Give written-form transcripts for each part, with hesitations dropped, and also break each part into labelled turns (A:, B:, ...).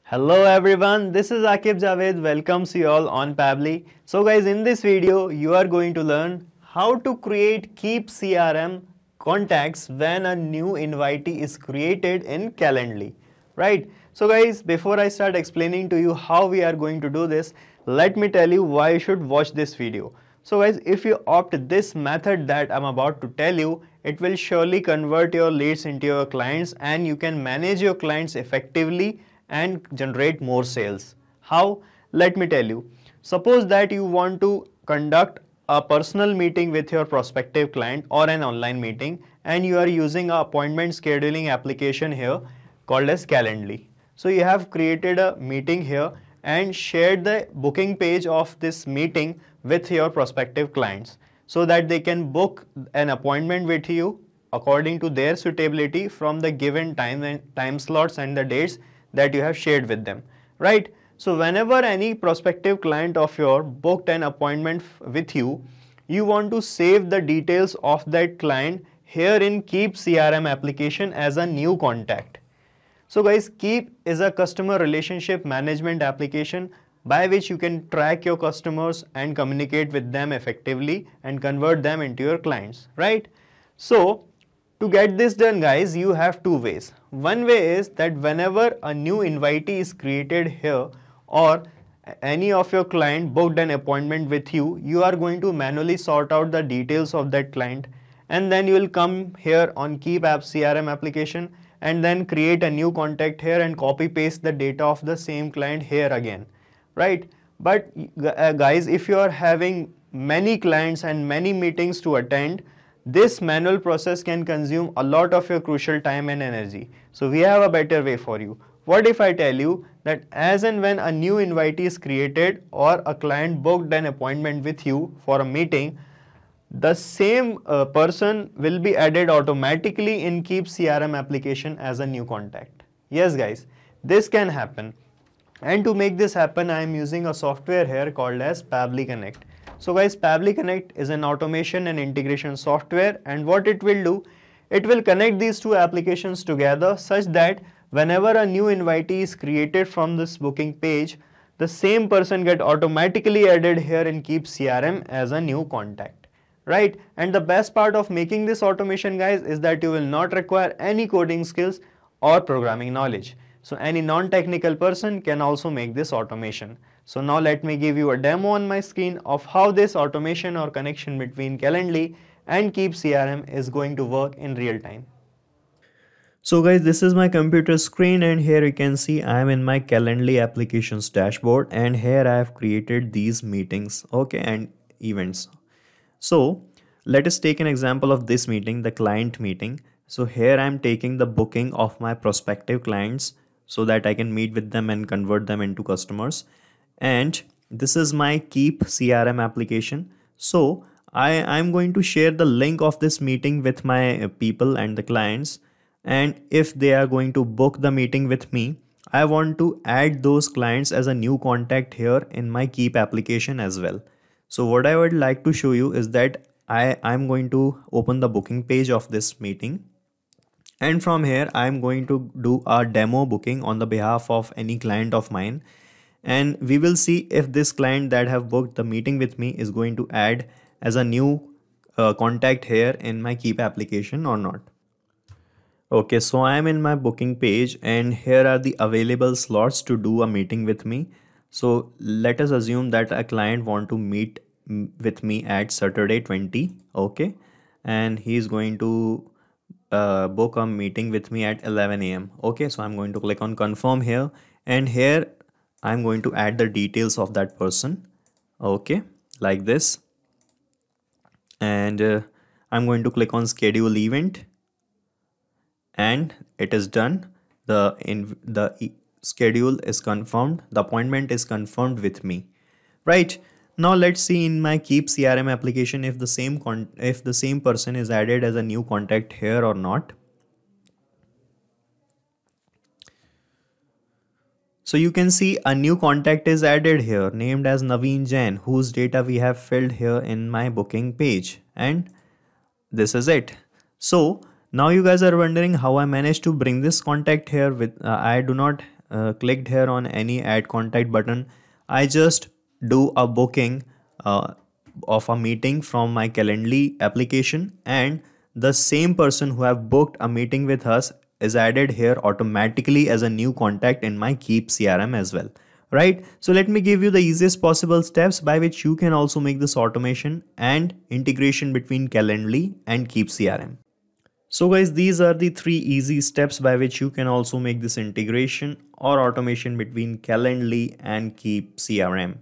A: Hello everyone, this is Keap CRM welcomes you all on Pabbly. So guys, in this video you are going to learn how to create Keap CRM contacts when a new invitee is created in Calendly, right? So guys, before I start explaining to you how we are going to do this, let me tell you why you should watch this video. So guys, if you opt this method that I'm about to tell you, it will surely convert your leads into your clients and you can manage your clients effectively and generate more sales. How? Let me tell you. Suppose that you want to conduct a personal meeting with your prospective client or an online meeting and you are using an appointment scheduling application here called as Calendly. So you have created a meeting here and shared the booking page of this meeting with your prospective clients so that they can book an appointment with you according to their suitability from the given time slots and the dates that you have shared with them, right? So whenever any prospective client of yours booked an appointment with you, you want to save the details of that client here in Keap CRM application as a new contact. So guys, Keap is a customer relationship management application by which you can track your customers and communicate with them effectively and convert them into your clients, right? So to get this done guys, you have two ways. One way is that whenever a new invitee is created here or any of your client booked an appointment with you, you are going to manually sort out the details of that client and then you will come here on Keap CRM application and then create a new contact here and copy paste the data of the same client here again, right? But guys, if you are having many clients and many meetings to attend, this manual process can consume a lot of your crucial time and energy. So we have a better way for you. What if I tell you that as and when a new invitee is created or a client booked an appointment with you for a meeting, the same person will be added automatically in Keap CRM application as a new contact. Yes guys, this can happen. And to make this happen, I am using a software here called as Pabbly Connect. So guys, Pabbly Connect is an automation and integration software, and what it will do, it will connect these two applications together such that whenever a new invitee is created from this booking page, the same person get automatically added here in Keap CRM as a new contact, right? And the best part of making this automation guys is that you will not require any coding skills or programming knowledge. So any non-technical person can also make this automation. So now let me give you a demo on my screen of how this automation or connection between Calendly and Keap CRM is going to work in real time. So guys, this is my computer screen and here you can see I am in my Calendly applications dashboard and here I have created these meetings, okay, and events. So let us take an example of this meeting, the client meeting. So here I am taking the booking of my prospective clients so that I can meet with them and convert them into customers. And this is my Keap CRM application. So I'm going to share the link of this meeting with my people and the clients. And if they are going to book the meeting with me, I want to add those clients as a new contact here in my Keap application as well. So what I would like to show you is that I'm going to open the booking page of this meeting. And from here, I'm going to do a demo booking on the behalf of any client of mine. And we will see if this client that have booked the meeting with me is going to add as a new contact here in my Keap application or not. Okay, so I'm in my booking page and here are the available slots to do a meeting with me. So let us assume that a client want to meet with me at Saturday 20, okay, and he's going to book a meeting with me at 11 a.m. Okay, so I'm going to click on confirm here and here I'm going to add the details of that person, okay, like this, and I'm going to click on schedule event and it is done. The schedule is confirmed, the appointment is confirmed with me, right? Now let's see in my Keap CRM application if the same person is added as a new contact here or not. So you can see a new contact is added here named as 𝗪𝗵𝘆 𝗣𝗯𝗯𝗹𝘆 whose data we have filled here in my booking page, and this is it. So now you guys are wondering how I managed to bring this contact here with I do not clicked here on any add contact button, I just do a booking of a meeting from my Calendly application, and the same person who have booked a meeting with us is added here automatically as a new contact in my Keap CRM as well. Right? So let me give you the easiest possible steps by which you can also make this automation and integration between Calendly and Keap CRM. So guys, these are the 3 easy steps by which you can also make this integration or automation between Calendly and Keap CRM.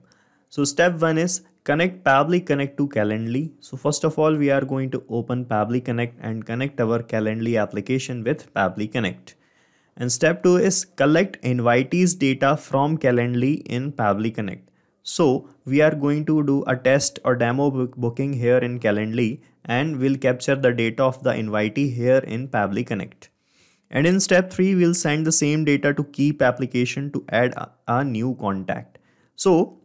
A: So step 1 is connect Pabbly Connect to Calendly. So first of all, we are going to open Pabbly Connect and connect our Calendly application with Pabbly Connect. And step 2 is collect invitees data from Calendly in Pabbly Connect. So we are going to do a test or demo booking here in Calendly, and we'll capture the data of the invitee here in Pabbly Connect. And in step 3, we'll send the same data to Keap application to add a new contact. So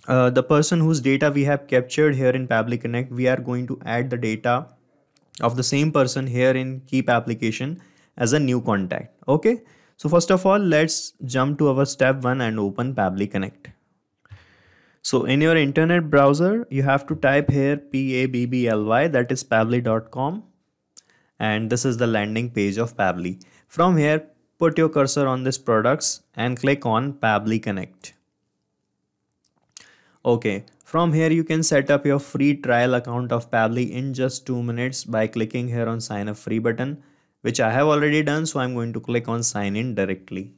A: the person whose data we have captured here in Pabbly Connect, we are going to add the data of the same person here in Keap application as a new contact. Okay, so first of all, let's jump to our step 1 and open Pabbly Connect. So in your internet browser, you have to type here Pabbly, that is pabbly.com, and this is the landing page of Pabbly. From here, put your cursor on this products and click on Pabbly Connect. Okay, from here you can set up your free trial account of Pabbly in just 2 minutes by clicking here on sign up free button, which I have already done, so I'm going to click on sign in directly.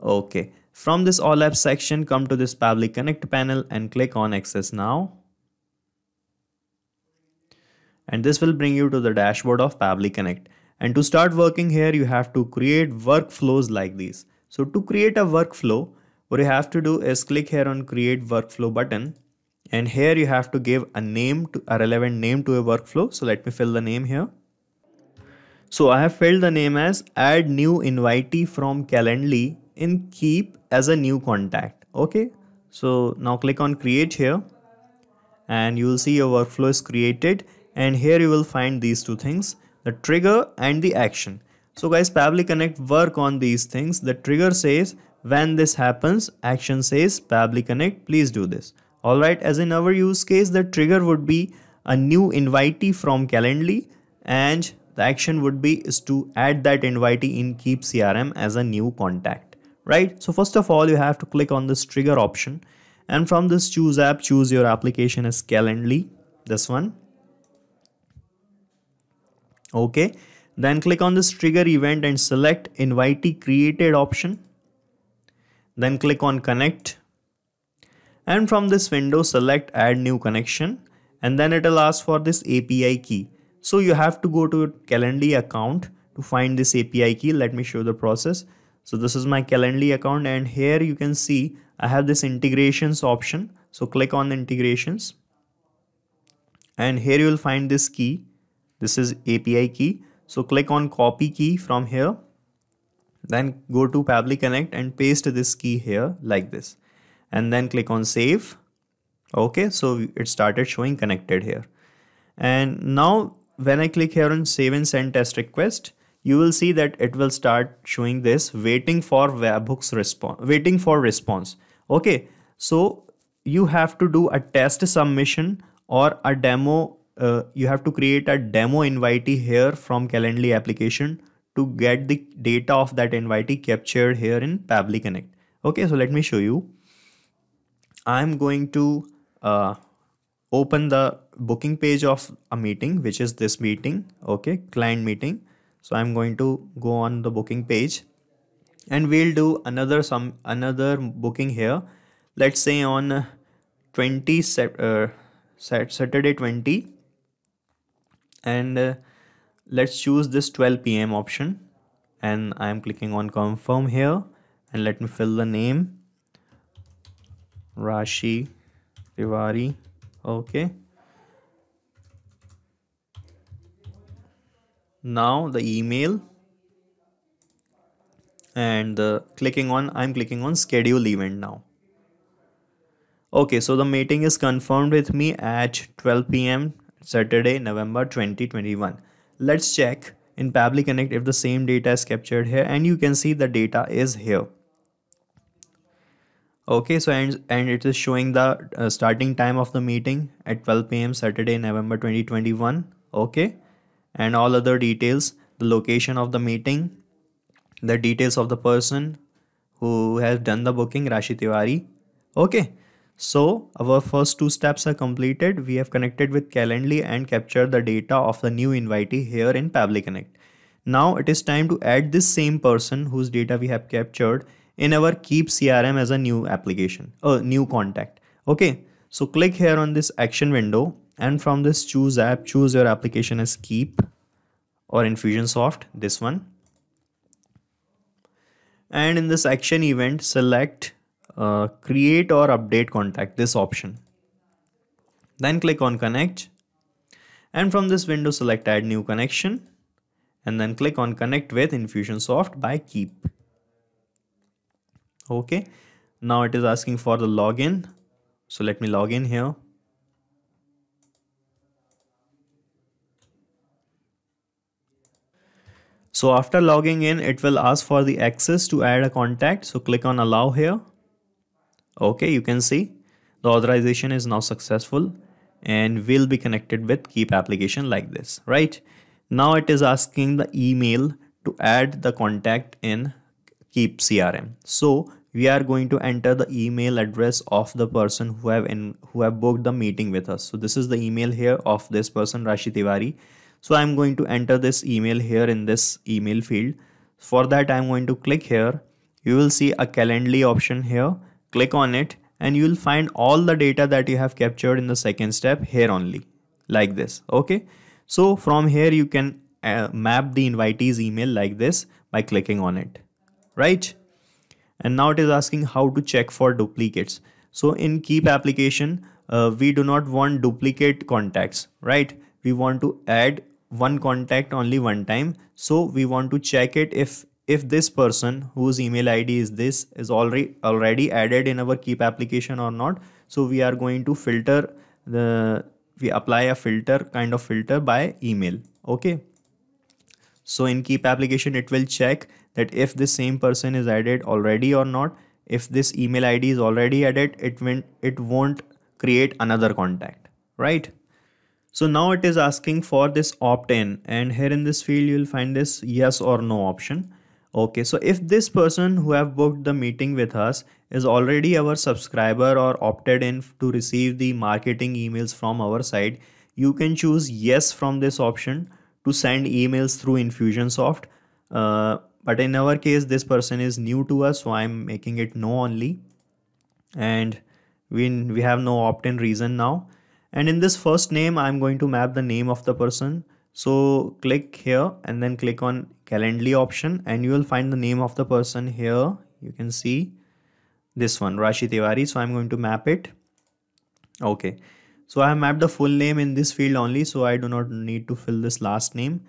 A: Okay, from this all apps section, come to this Pabbly Connect panel and click on access now. And this will bring you to the dashboard of Pabbly Connect. And to start working here, you have to create workflows like these. So to create a workflow, what you have to do is click here on create workflow button, and here you have to give a name, to a relevant name to a workflow. So let me fill the name here. So I have filled the name as add new invitee from Calendly in Keap as a new contact. Okay, so now click on create here, and you will see your workflow is created, and here you will find these 2 things, the trigger and the action. So guys, Pabbly Connect work on these things. The trigger says when this happens, action says Pabbly Connect, please do this. Alright, as in our use case, the trigger would be a new invitee from Calendly, and the action would be is to add that invitee in Keap CRM as a new contact. Right? So first of all, you have to click on this trigger option, and from this choose app, choose your application as Calendly, this one. Okay, then click on this trigger event and select invitee created option. Then click on connect, and from this window select add new connection, and then it will ask for this API key. So you have to go to your Calendly account to find this API key. Let me show the process. So this is my Calendly account, and here you can see I have this integrations option. So click on the integrations, and here you will find this key. This is API key. So click on copy key from here, then go to Pabbly Connect and paste this key here like this, and then click on save. Okay, so it started showing connected here. And now when I click here on save and send test request, you will see that it will start showing this waiting for webhooks response, waiting for response. Okay, so you have to do a test submission or a demo. You have to create a demo invitee here from Calendly application to get the data of that invitee captured here in Pabbly Connect. Okay, so let me show you. I'm going to open the booking page of a meeting, which is this meeting. Okay, client meeting. So I'm going to go on the booking page, and we'll do another booking here. Let's say on Saturday 20, and let's choose this 12 p.m. option, and I'm clicking on confirm here, and let me fill the name 𝗪𝗆 𝗖𝗯𝗯𝗹𝘆. Okay, now the email, and I'm clicking on schedule event now. Okay, so the meeting is confirmed with me at 12 p.m. Saturday, November 2021. Let's check in Pabbly Connect if the same data is captured here, and you can see the data is here. Okay, so and it is showing the starting time of the meeting at 12 p.m. Saturday, November 2021. Okay, and all other details, the location of the meeting, the details of the person who has done the booking, 𝗪𝗲 𝗣𝗯𝗯𝗹𝘆. Okay, so our first two steps are completed. We have connected with Calendly and captured the data of the new invitee here in Pabbly Connect. Now it is time to add this same person whose data we have captured in our Keap CRM as a new application, a new contact. Okay, so click here on this action window, and from this choose app, choose your application as Keap or Infusionsoft, this one. And in this action event, select create or update contact, this option. Then click on connect, and from this window select add new connection, and then click on connect with Infusionsoft by Keap. Okay, now it is asking for the login, so let me log in here. So after logging in, it will ask for the access to add a contact, so click on allow here. Okay, you can see the authorization is now successful and will be connected with Keap application like this, right? Now it is asking the email to add the contact in Keap CRM. So we are going to enter the email address of the person who have booked the meeting with us. So this is the email here of this person, 𝗪𝗲 𝗣𝗯𝗯𝗹𝘆. So I'm going to enter this email here in this email field. For that, I'm going to click here. You will see a Calendly option here. Click on it and you will find all the data that you have captured in the second step here only, like this. Okay, so from here you can map the invitee's email like this by clicking on it, right? And now it is asking how to check for duplicates. So in Keap application, we do not want duplicate contacts, right? We want to add one contact only one time. So we want to check it if this person whose email ID is this is already added in our Keap application or not. So we are going to filter we apply a kind of filter by email. Okay, so in Keap application, it will check that if the same person is added already or not. If this email ID is already added, it won't create another contact, right? So now it is asking for this opt-in, and here in this field you will find this yes or no option. Okay, so if this person who have booked the meeting with us is already our subscriber or opted in to receive the marketing emails from our side, you can choose yes from this option to send emails through Infusionsoft. But in our case, this person is new to us, so I'm making it no only. And we have no opt-in reason now. And in this first name, I'm going to map the name of the person. So click here and then click on Calendly option, and you will find the name of the person here. You can see this one, 𝗪𝗲 𝗣𝗯𝗯𝗹𝘆. So I'm going to map it. Okay, so I have mapped the full name in this field only, so I do not need to fill this last name.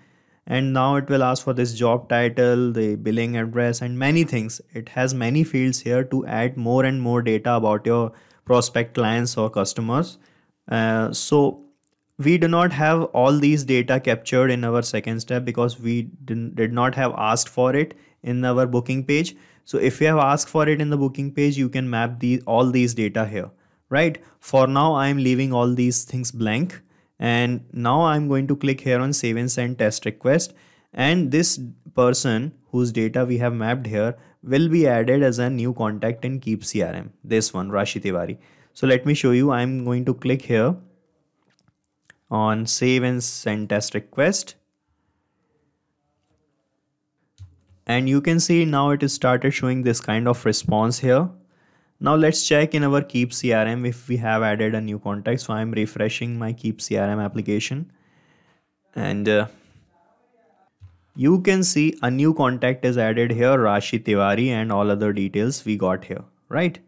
A: And now it will ask for this job title, the billing address, and many things. It has many fields here to add more and more data about your prospect clients or customers. So we do not have all these data captured in our second step because we did not have asked for it in our booking page. So if you have asked for it in the booking page, you can map all these data here, right? For now, I'm leaving all these things blank. And now I'm going to click here on save and send test request. And this person whose data we have mapped here will be added as a new contact in Keap CRM. This one, 𝗪𝗲 𝗣𝗯𝗑𝗆𝗆. So let me show you. I'm going to click here on save and send test request. And you can see now it is started showing this kind of response here. Now let's check in our Keap CRM if we have added a new contact. So I'm refreshing my Keap CRM application, and you can see a new contact is added here, 𝗪𝗲 𝗣𝗯𝗆𝗆, and all other details we got here, right?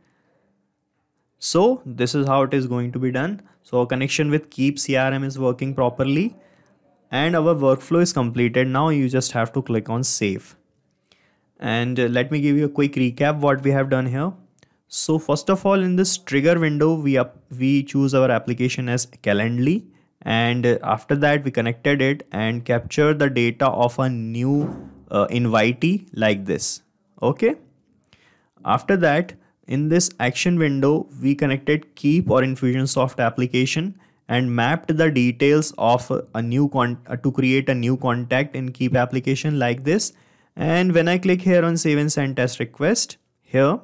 A: So this is how it is going to be done. So our connection with Keap CRM is working properly and our workflow is completed. Now you just have to click on save. And let me give you a quick recap what we have done here. So first of all, in this trigger window, we choose our application as Calendly, and after that we connected it and captured the data of a new invitee like this. Okay. After that, in this action window, we connected Keap or Infusionsoft application and mapped the details of a new to create a new contact in Keap application like this. And when I click here on save and send test request, here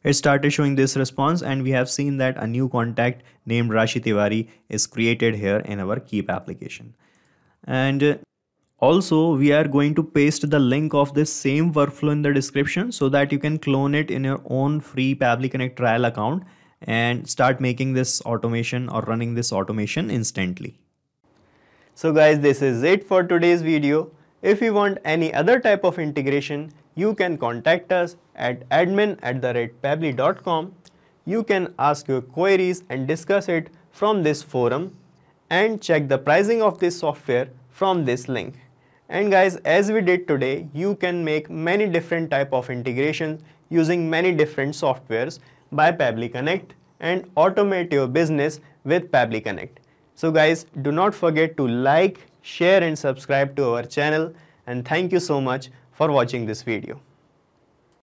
A: it started showing this response, and we have seen that a new contact named 𝗪𝗯𝗯𝗖𝗍 𝗪𝗯𝗯𝗋𝗋 is created here in our Keap application. And also, we are going to paste the link of this same workflow in the description so that you can clone it in your own free Pabbly Connect trial account and start making this automation or running this automation instantly. So guys, this is it for today's video. If you want any other type of integration, you can contact us at admin@pabbly.com. You can ask your queries and discuss it from this forum and check the pricing of this software from this link. And guys, as we did today, you can make many different type of integrations using many different softwares by Pabbly Connect and automate your business with Pabbly Connect. So guys, do not forget to like, share and subscribe to our channel, and thank you so much for watching this video.